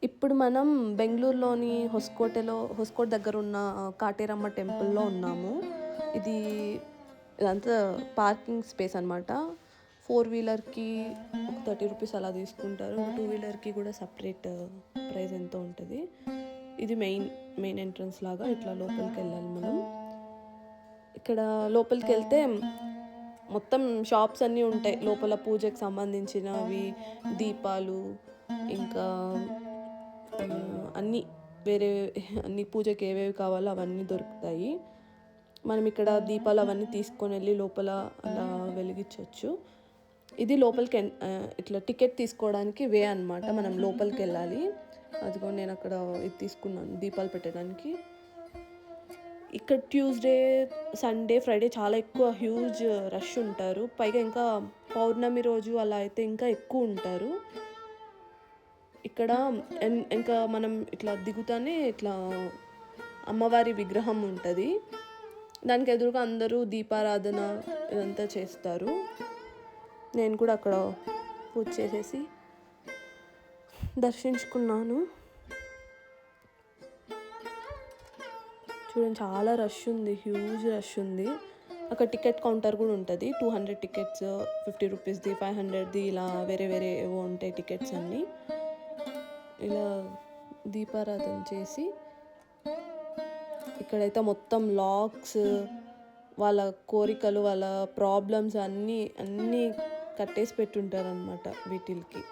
ఇప్పుడు మనం బెంగుళూరులోని హొస్కోట్ దగ్గర ఉన్న కాటేరమ్మ టెంపుల్‌లో ఉన్నాము. ఇది ఇదంతా పార్కింగ్ స్పేస్ అనమాట. 4 వీలర్‌కి ఒక ₹30 అలా తీసుకుంటారు. టూ వీలర్‌కి కూడా సెపరేట్ ప్రైస్ ఎంతో ఉంటది. ఇది మెయిన్ ఎంట్రన్స్ లాగా ఇట్లా లోపలికెళ్ళాలి మనం. ఇక్కడ లోపలికెళ్తే మొత్తం షాప్స్ అన్నీ ఉంటాయి. లోపల పూజకి సంబంధించినవి, దీపాలు, ఇంకా అన్నీ వేరే అన్ని పూజకి ఏవేవి కావాలో అవన్నీ దొరుకుతాయి. మనం ఇక్కడ దీపాలు అవన్నీ తీసుకొనెళ్ళి లోపల అలా వెలిగించొచ్చు. ఇది లోపలికి ఇట్లా టికెట్ తీసుకోవడానికి వే అనమాట. మనం లోపలికెళ్ళాలి. అదిగో నేను అక్కడ ఇది తీసుకున్నాను దీపాలు పెట్టడానికి. ఇక్కడ ట్యూస్డే, సండే, ఫ్రైడే చాలా ఎక్కువ హ్యూజ్ రష్ ఉంటారు. పైగా ఇంకా పౌర్ణమి రోజు అలా అయితే ఇంకా ఎక్కువ ఉంటారు. ఇక్కడ ఇంకా మనం ఇట్లా దిగుతానే ఇట్లా అమ్మవారి విగ్రహం ఉంటుంది. దానికి ఎదురుగా అందరూ దీపారాధన ఇదంతా చేస్తారు. నేను కూడా అక్కడ పూజ చేసేసి దర్శించుకున్నాను. చూడండి చాలా రష్ ఉంది, హ్యూజ్ రష్ ఉంది. అక్కడ టికెట్ కౌంటర్ కూడా ఉంటుంది. 200 టికెట్స్, ₹50ది, ₹500ది ఇలా వేరే వేరే ఏవో ఉంటాయి టికెట్స్ అన్నీ. ఇలా దీపారాధన చేసి ఇక్కడైతే మొత్తం లాక్స్, వాళ్ళ కోరికలు, వాళ్ళ ప్రాబ్లమ్స్ అన్నీ కట్టేసి పెట్టుంటారనమాట వీటికి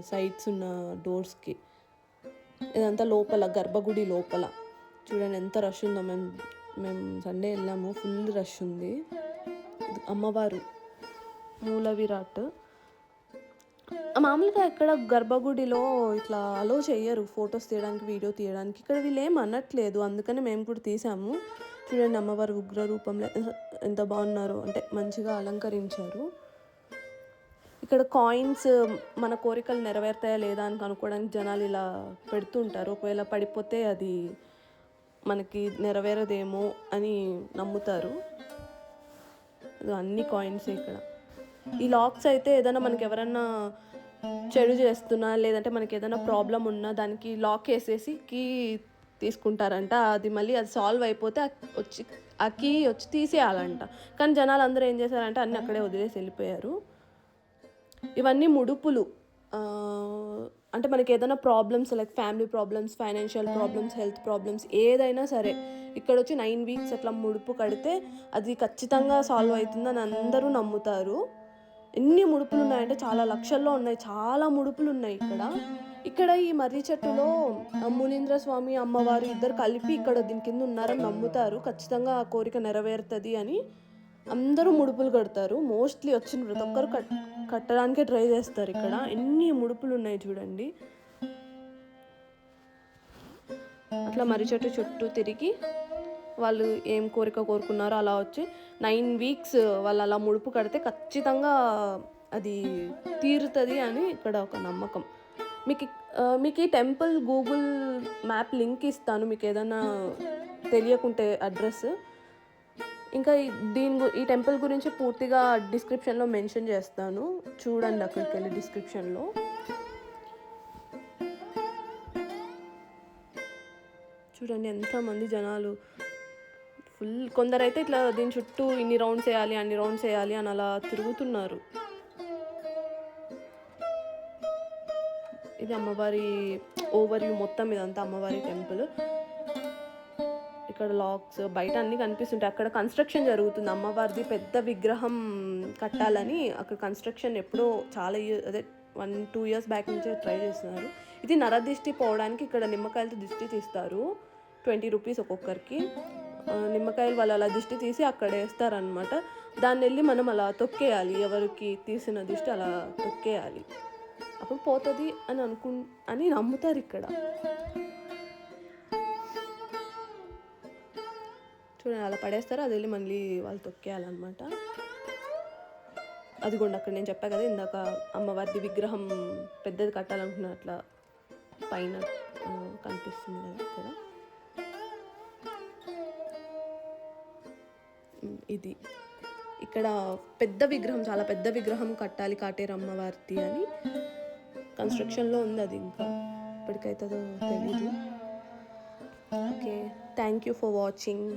సైడ్స్ ఉన్న డోర్స్కి. ఇదంతా లోపల గర్భగుడి లోపల. చూడండి ఎంత రష్ ఉందో. మేము సండే వెళ్ళాము, ఫుల్ రష్ ఉంది. ఇది అమ్మవారు మూల విరాట్. మామూలుగా ఇక్కడ గర్భగుడిలో ఇట్లా అలో చెయ్యరు ఫొటోస్ తీయడానికి, వీడియో తీయడానికి. ఇక్కడ వీళ్ళు ఏం అనట్లేదు, అందుకని మేము కూడా తీసాము. చూడండి అమ్మవారు ఉగ్ర రూపంలో ఎంత బాగున్నారో, అంటే మంచిగా అలంకరించారు. ఇక్కడ కాయిన్స్ మన కోరికలు నెరవేరుతాయా లేదా అని కనుక్కోవడానికి జనాలు ఇలా పెడుతుంటారు. ఒకవేళ పడిపోతే అది మనకి నెరవేరదేమో అని నమ్ముతారు. అన్ని కాయిన్స్ ఇక్కడ. ఈ లాక్స్ అయితే ఏదైనా మనకి ఎవరన్నా చెడు చేస్తున్నా, లేదంటే మనకి ఏదైనా ప్రాబ్లం ఉన్నా దానికి లాక్ వేసేసి కీ తీసుకుంటారంట. అది మళ్ళీ అది సాల్వ్ అయిపోతే ఆ కీ వచ్చి తీసేయాలంట. కానీ జనాలు అందరూ ఏం చేశారంటే అన్నీ అక్కడే వదిలేసి వెళ్ళిపోయారు. ఇవన్నీ ముడుపులు. అంటే మనకి ఏదైనా problems like family problems, financial problems, health problems ఏదైనా సరే ఇక్కడ వచ్చి 9 వీక్స్ అట్లా ముడుపు కడితే అది ఖచ్చితంగా సాల్వ్ అవుతుందని అందరూ నమ్ముతారు. ఎన్ని ముడుపులు ఉన్నాయంటే చాలా లక్షల్లో ఉన్నాయి, చాలా ముడుపులు ఉన్నాయి ఇక్కడ ఈ మర్రి చెట్టులో మునీంద్ర స్వామి, అమ్మవారు ఇద్దరు కలిపి ఇక్కడ దీని కింద ఉన్నారని నమ్ముతారు. ఖచ్చితంగా ఆ కోరిక నెరవేరుతుంది అని అందరూ ముడుపులు కడతారు. మోస్ట్లీ వచ్చిన ప్రతి ఒక్కరు కట్టడానికే ట్రై చేస్తారు. ఇక్కడ ఎన్ని ముడుపులు ఉన్నాయి చూడండి. అట్లా మర్రి చెట్టు చుట్టూ తిరిగి వాళ్ళు ఏం కోరిక కోరుకున్నారో అలా వచ్చి 9 వీక్స్ వాళ్ళు అలా ముడుపు కడితే ఖచ్చితంగా అది తీరుతుంది అని ఇక్కడ ఒక నమ్మకం. మీకు ఈ టెంపుల్ గూగుల్ మ్యాప్ లింక్ ఇస్తాను, మీకు ఏదైనా తెలియకుంటే అడ్రస్. ఇంకా ఈ టెంపుల్ గురించి పూర్తిగా డిస్క్రిప్షన్లో మెన్షన్ చేస్తాను, చూడండి అక్కడికి వెళ్ళి డిస్క్రిప్షన్లో. చూడండి ఎంతమంది జనాలు, ఫుల్. కొందరైతే ఇట్లా దీని చుట్టూ ఇన్ని రౌండ్స్ వేయాలి, అన్ని రౌండ్స్ వేయాలి అని అలా తిరుగుతున్నారు. ఇది అమ్మవారి ఓవర్వ్యూ మొత్తం, ఇదంతా అమ్మవారి టెంపుల్. ఇక్కడ లాక్స్ బయట అన్నీ కనిపిస్తుంటాయి. అక్కడ కన్స్ట్రక్షన్ జరుగుతుంది, అమ్మవారిది పెద్ద విగ్రహం కట్టాలని. అక్కడ కన్స్ట్రక్షన్ ఎప్పుడో చాలా అదే 1-2 years బ్యాక్ నుంచే ట్రై చేస్తున్నారు. ఇది నరదిష్టి పోవడానికి ఇక్కడ నిమ్మకాయలతో దిష్టి తీస్తారు. ₹20 ఒక్కొక్కరికి. నిమ్మకాయలు వాళ్ళు అలా దిష్టి తీసి అక్కడ వేస్తారనమాట. దాన్ని వెళ్ళి మనం అలా తొక్కేయాలి, ఎవరికి తీసిన దిష్టి అలా తొక్కేయాలి, అప్పుడు పోతుంది అని నమ్ముతారు ఇక్కడ. చూడండి అలా పడేస్తారు, అది వెళ్ళి మళ్ళీ వాళ్ళు తొక్కేయాలన్నమాట. అదిగోండి అక్కడ నేను చెప్పా కదా ఇందాక, అమ్మవారిది విగ్రహం పెద్దది కట్టాలనుకున్న అట్లా పైన కనిపిస్తుంది కదా ఇక్కడ. ఇది ఇక్కడ పెద్ద విగ్రహం, చాలా పెద్ద విగ్రహం కట్టాలి కాటేరమ్మవారిది అని కన్స్ట్రక్షన్లో ఉంది అది. ఇంకా ఎప్పటికైతుందో తెలీదు. Okay, thank you for watching.